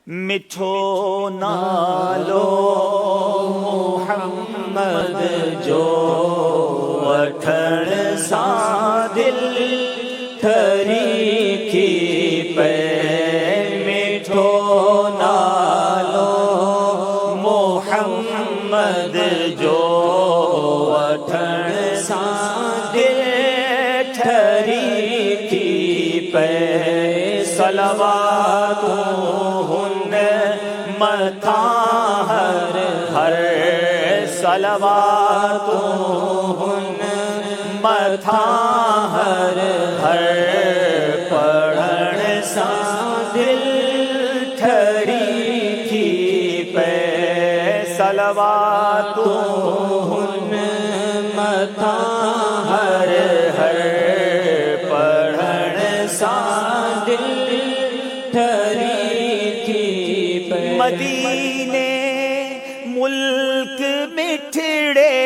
मिठो नालो मोहम्मद जो वठण सां दिल ठरी थी पे। मिठो नालो मोहम्मद जो वठण सां दिल ठरी थी पे। सलवातूं मथा हर हर सलवातूं मथा हर हर पढ़ण सां दिल ठरी थी पे। सलवातूं मथा हर हर पढ़ण सां दिल ठरी थी पे। मदीने मुल्क मिठड़े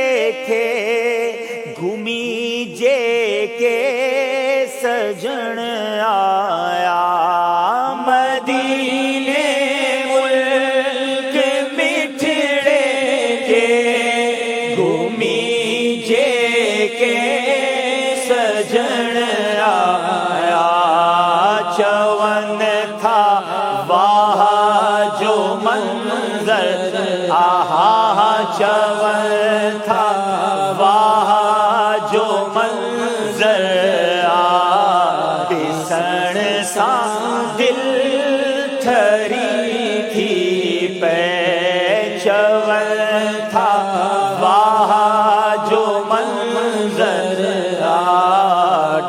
के घूमी जे के सजण आया। मदीने मुल्क मिठड़े के घूमी जे के सजण आया। चवन था वाह जो मंजर आहा चवन था वाह जो मंजर दिसण सां दिल ठरी थी पे। चवन था वाह जो मंजर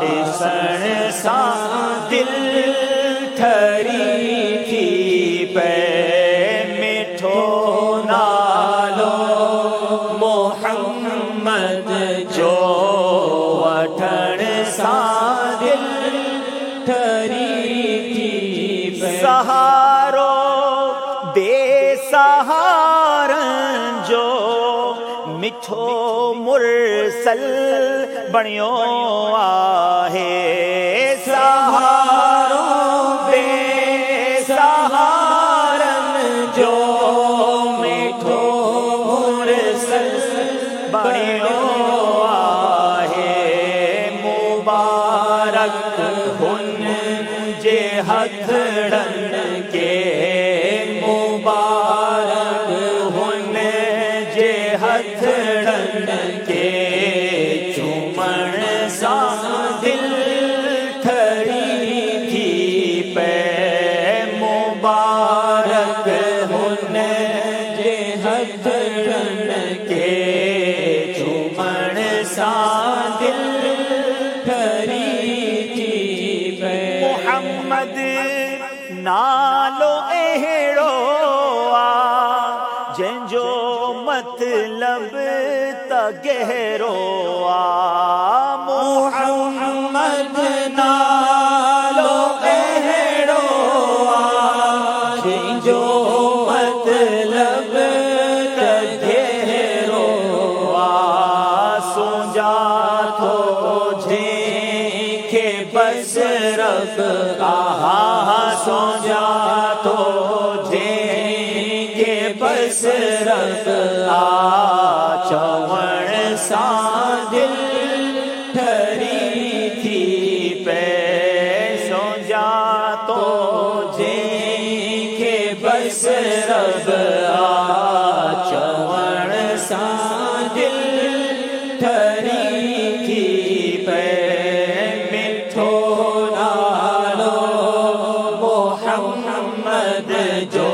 दिसण सां दिल ठरी थी पे। मिठो नालो मोहम्मद जो वठण सां दिल ठरी थी पे। सहारो बेसहारन जो मिठो मुरसल बणियो आहे। सहारो बेसहारन जो मिठो मुरसल बणियो आहे। मुबारक हुन जे हथड़न के मुबारक हुन जे हथड़न के चुमण सां दिल ठरी थी पे। मुबारक हुन जे हथड़न के चुमण सां दिल ठरी थी पे। मोहम्मद नालो अहिड़ो आ जंहिंजो मतलब त गहरो आ। मोहम्मद नालो अहिड़ो आ जंहिंजो मतलब त गहरो आ। सोजा थो जंहिंखे बस रब आहा सोजा थो जंहिंखे बस रब चवण सां दिल ठरी थी पे। सोजा तो जंहिंखे बस रब चवण सां दिल ठरी थी पे। मिठो नालो मोहम्मद जो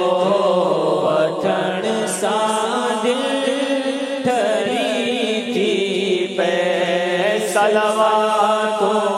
वठण सां दिल ठरी थी पे। सलवातूं